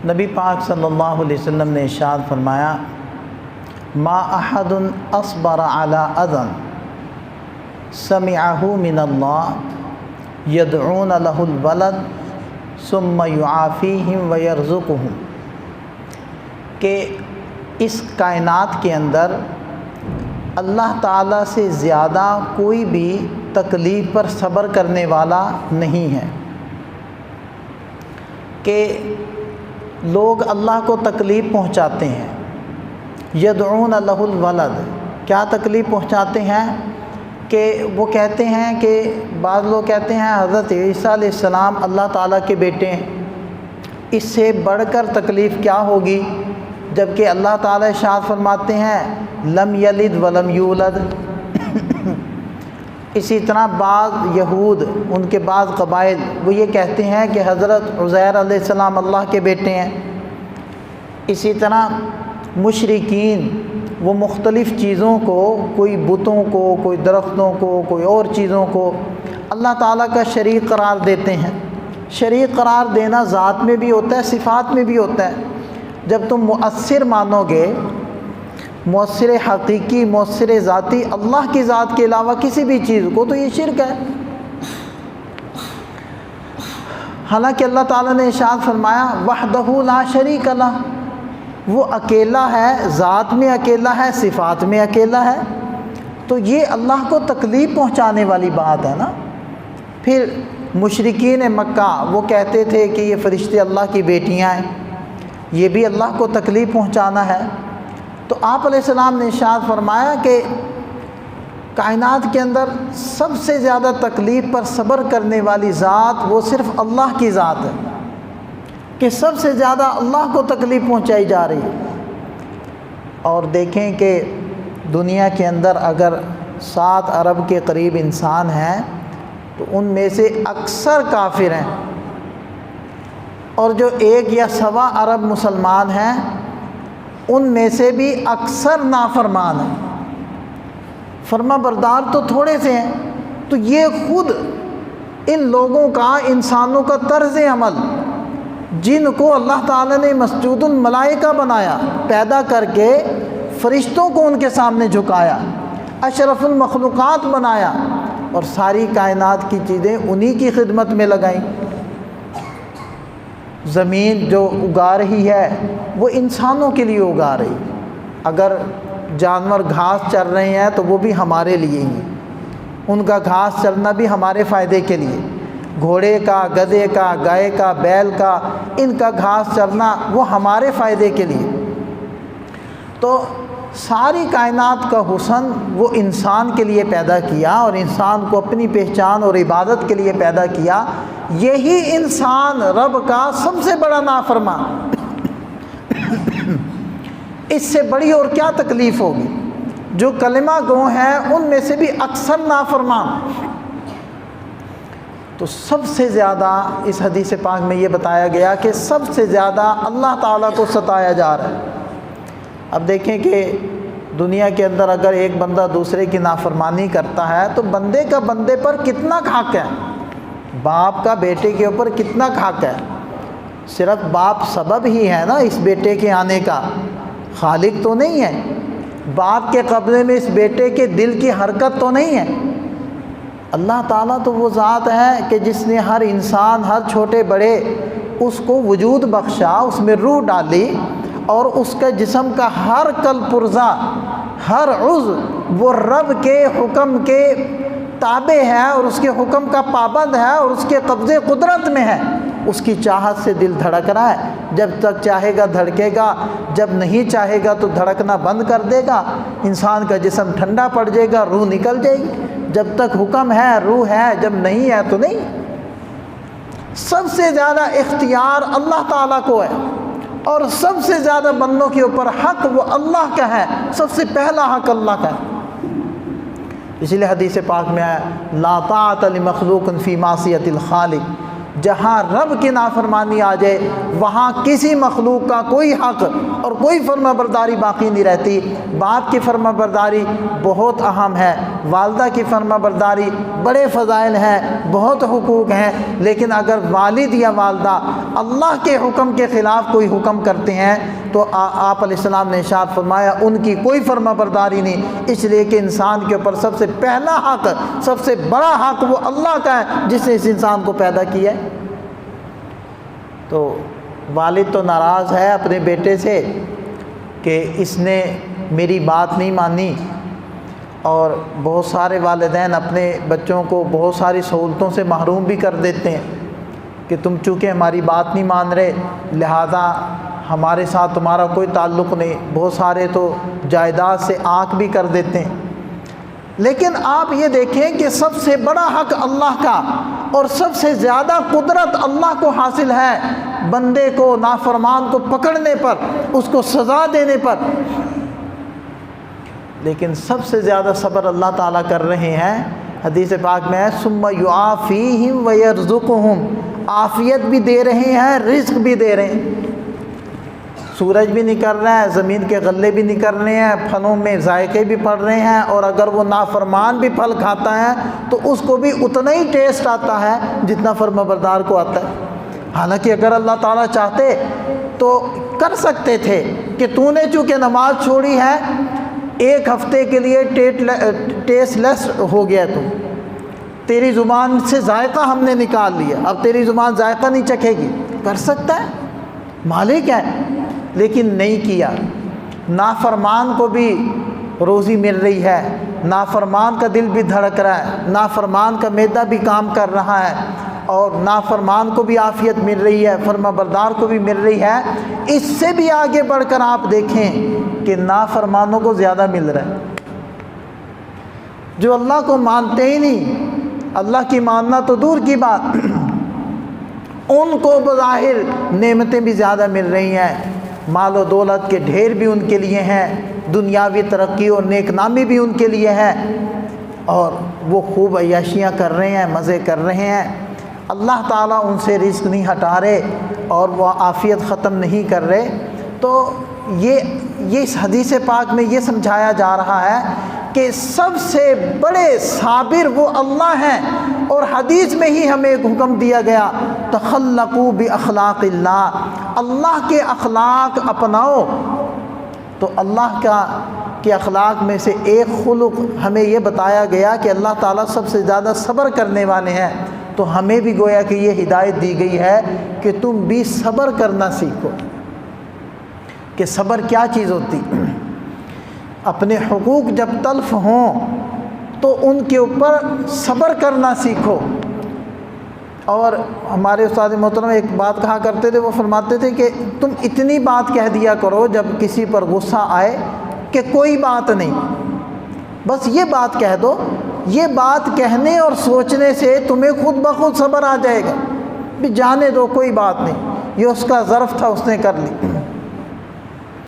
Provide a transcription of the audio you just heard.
نبی پاک صلی اللہ علیہ وسلم نے ارشاد فرمایا، ما احد اصبر علی اذى سمعہ من اللہ یدعون لہ الولد ثم یعافیہم ویرزقہم، کہ اس کائنات کے اندر اللہ تعالیٰ سے زیادہ کوئی بھی تکلیف پر صبر کرنے والا نہیں ہے۔ کہ لوگ اللہ کو تکلیف پہنچاتے ہیں، یدعون لہ الولد، کیا تکلیف پہنچاتے ہیں؟ کہ وہ کہتے ہیں کہ بعض لوگ کہتے ہیں حضرت عیسیٰ علیہ السلام اللہ تعالیٰ کے بیٹے ہیں، اس سے بڑھ کر تکلیف کیا ہوگی؟ جبکہ اللہ تعالیٰ ارشاد فرماتے ہیں لم یلد ولم یولد۔ اسی طرح بعض یہود، ان کے بعض قبائل، وہ یہ کہتے ہیں کہ حضرت عزیر علیہ السلام اللہ کے بیٹے ہیں۔ اسی طرح مشرکین وہ مختلف چیزوں کو، کوئی بتوں کو، کوئی درختوں کو، کوئی اور چیزوں کو اللہ تعالیٰ کا شریک قرار دیتے ہیں۔ شریک قرار دینا ذات میں بھی ہوتا ہے، صفات میں بھی ہوتا ہے۔ جب تم مؤثر مانو گے، مؤثر حقیقی، مؤثر ذاتی اللہ کی ذات کے علاوہ کسی بھی چیز کو، تو یہ شرک ہے۔ حالانکہ اللہ تعالیٰ نے ارشاد فرمایا وحدہ لا شریک لہ، وہ اکیلا ہے، ذات میں اکیلا ہے، صفات میں اکیلا ہے۔ تو یہ اللہ کو تکلیف پہنچانے والی بات ہے نا۔ پھر مشرکین مکہ وہ کہتے تھے کہ یہ فرشتے اللہ کی بیٹیاں ہیں، یہ بھی اللہ کو تکلیف پہنچانا ہے۔ تو آپ علیہ السلام نے ارشاد فرمایا کہ کائنات کے اندر سب سے زیادہ تکلیف پر صبر کرنے والی ذات وہ صرف اللہ کی ذات ہے، کہ سب سے زیادہ اللہ کو تکلیف پہنچائی جا رہی ہے۔ اور دیکھیں کہ دنیا کے اندر اگر 7 ارب کے قریب انسان ہیں تو ان میں سے اکثر کافر ہیں، اور جو 1 یا 1.25 ارب مسلمان ہیں ان میں سے بھی اکثر نافرمان ہیں۔ فرما بردار تو تھوڑے سے ہیں۔ تو یہ خود ان لوگوں کا، انسانوں کا طرز عمل، جن کو اللہ تعالیٰ نے مسجود الملائکہ بنایا، پیدا کر کے فرشتوں کو ان کے سامنے جھکایا، اشرف المخلوقات بنایا، اور ساری کائنات کی چیزیں انہی کی خدمت میں لگائیں۔ زمین جو اگا رہی ہے وہ انسانوں کے لیے اگا رہی ہے۔ اگر جانور گھاس چر رہے ہیں تو وہ بھی ہمارے لیے ہی، ان کا گھاس چرنا بھی ہمارے فائدے کے لیے۔ گھوڑے کا، گدھے کا، گائے کا، بیل کا، ان کا گھاس چرنا وہ ہمارے فائدے کے لیے۔ تو ساری کائنات کا حسن وہ انسان کے لیے پیدا کیا، اور انسان کو اپنی پہچان اور عبادت کے لیے پیدا کیا۔ یہی انسان رب کا سب سے بڑا نافرمان، اس سے بڑی اور کیا تکلیف ہوگی؟ جو کلمہ گو ہیں ان میں سے بھی اکثر نافرمان۔ تو سب سے زیادہ اس حدیث پاک میں یہ بتایا گیا کہ سب سے زیادہ اللہ تعالیٰ کو ستایا جا رہا ہے۔ اب دیکھیں کہ دنیا کے اندر اگر ایک بندہ دوسرے کی نافرمانی کرتا ہے تو بندے کا بندے پر کتنا حق ہے؟ باپ کا بیٹے کے اوپر کتنا حق ہے؟ صرف باپ سبب ہی ہے نا اس بیٹے کے آنے کا، خالق تو نہیں ہے۔ باپ کے قبضے میں اس بیٹے کے دل کی حرکت تو نہیں ہے۔ اللہ تعالیٰ تو وہ ذات ہے کہ جس نے ہر انسان، ہر چھوٹے بڑے، اس کو وجود بخشا، اس میں روح ڈالی، اور اس کے جسم کا ہر کل پرزا، ہر عضو وہ رب کے حکم کے تابع ہے، اور اس کے حکم کا پابند ہے، اور اس کے قبضے قدرت میں ہے۔ اس کی چاہت سے دل دھڑک رہا ہے، جب تک چاہے گا دھڑکے گا، جب نہیں چاہے گا تو دھڑکنا بند کر دے گا، انسان کا جسم ٹھنڈا پڑ جائے گا، روح نکل جائے گی۔ جب تک حکم ہے روح ہے، جب نہیں ہے تو نہیں۔ سب سے زیادہ اختیار اللہ تعالیٰ کو ہے، اور سب سے زیادہ بندوں کے اوپر حق وہ اللہ کا ہے، سب سے پہلا حق اللہ کا ہے۔ اسی لیے حدیث پاک میں ہے لا طاعۃ لمخلوق فی معصیۃ الخالق، جہاں رب کی نافرمانی آ جائے وہاں کسی مخلوق کا کوئی حق اور کوئی فرما برداری باقی نہیں رہتی۔ باپ کی فرما برداری بہت اہم ہے، والدہ کی فرما برداری بڑے فضائل ہیں، بہت حقوق ہیں، لیکن اگر والد یا والدہ اللہ کے حکم کے خلاف کوئی حکم کرتے ہیں تو آپ علیہ السلام نے ارشاد فرمایا ان کی کوئی فرما برداری نہیں، اس لیے کہ انسان کے اوپر سب سے پہلا حق، سب سے بڑا حق وہ اللہ کا ہے جس نے اس انسان کو پیدا کیا ہے۔ تو والد تو ناراض ہے اپنے بیٹے سے کہ اس نے میری بات نہیں مانی، اور بہت سارے والدین اپنے بچوں کو بہت ساری سہولتوں سے محروم بھی کر دیتے ہیں کہ تم چونکہ ہماری بات نہیں مان رہے لہذا ہمارے ساتھ تمہارا کوئی تعلق نہیں۔ بہت سارے تو جائیداد سے آنکھ بھی کر دیتے ہیں۔ لیکن آپ یہ دیکھیں کہ سب سے بڑا حق اللہ کا اور سب سے زیادہ قدرت اللہ کو حاصل ہے بندے کو نافرمان کو پکڑنے پر، اس کو سزا دینے پر، لیکن سب سے زیادہ صبر اللہ تعالیٰ کر رہے ہیں۔ حدیث پاک میں ہے ثم یعافیہم ویرزقہم، عافیت بھی دے رہے ہیں، رزق بھی دے رہے ہیں۔ سورج بھی نکل رہا ہے، زمین کے غلے بھی نکل رہے ہیں، پھلوں میں ذائقے بھی پڑ رہے ہیں، اور اگر وہ نافرمان بھی پھل کھاتا ہے تو اس کو بھی اتنا ہی ٹیسٹ آتا ہے جتنا فرما بردار کو آتا ہے۔ حالانکہ اگر اللہ تعالیٰ چاہتے تو کر سکتے تھے کہ تو نے چونکہ نماز چھوڑی ہے ایک ہفتے کے لیے ٹیسٹ لیس ہو گیا، تیری زبان سے ذائقہ ہم نے نکال لیا، اب تیری زبان ذائقہ نہیں چکھے گی۔ کر سکتا ہے، مالک ہے، لیکن نہیں کیا۔ نافرمان کو بھی روزی مل رہی ہے، نافرمان کا دل بھی دھڑک رہا ہے، نافرمان کا معدہ بھی کام کر رہا ہے، اور نافرمان کو بھی عافیت مل رہی ہے، فرما بردار کو بھی مل رہی ہے۔ اس سے بھی آگے بڑھ کر آپ دیکھیں کہ نافرمانوں کو زیادہ مل رہا ہے، جو اللہ کو مانتے ہی نہیں، اللہ کی ماننا تو دور کی بات، ان کو بظاہر نعمتیں بھی زیادہ مل رہی ہیں، مال و دولت کے ڈھیر بھی ان کے لیے ہیں، دنیاوی ترقی اور نیک نامی بھی ان کے لیے ہے، اور وہ خوب عیاشیاں کر رہے ہیں، مزے کر رہے ہیں۔ اللہ تعالیٰ ان سے رزق نہیں ہٹا رہے اور وہ عافیت ختم نہیں کر رہے۔ تو یہ اس حدیث پاک میں یہ سمجھایا جا رہا ہے کہ سب سے بڑے صابر وہ اللہ ہیں، اور حدیث میں ہی ہمیں ایک حکم دیا گیا تخلقوا باخلاق اللہ، اللہ کے اخلاق اپناؤ۔ تو اللہ کے اخلاق میں سے ایک خلق ہمیں یہ بتایا گیا کہ اللہ تعالیٰ سب سے زیادہ صبر کرنے والے ہیں، تو ہمیں بھی گویا کہ یہ ہدایت دی گئی ہے کہ تم بھی صبر کرنا سیکھو۔ کہ صبر کیا چیز ہوتی؟ اپنے حقوق جب تلف ہوں تو ان کے اوپر صبر کرنا سیکھو۔ اور ہمارے استاد محترم ایک بات کہا کرتے تھے، وہ فرماتے تھے کہ تم اتنی بات کہہ دیا کرو جب کسی پر غصہ آئے کہ کوئی بات نہیں، بس یہ بات کہہ دو، یہ بات کہنے اور سوچنے سے تمہیں خود بخود صبر آ جائے گا، بھی جانے دو کوئی بات نہیں، یہ اس کا ظرف تھا، اس نے کر لی۔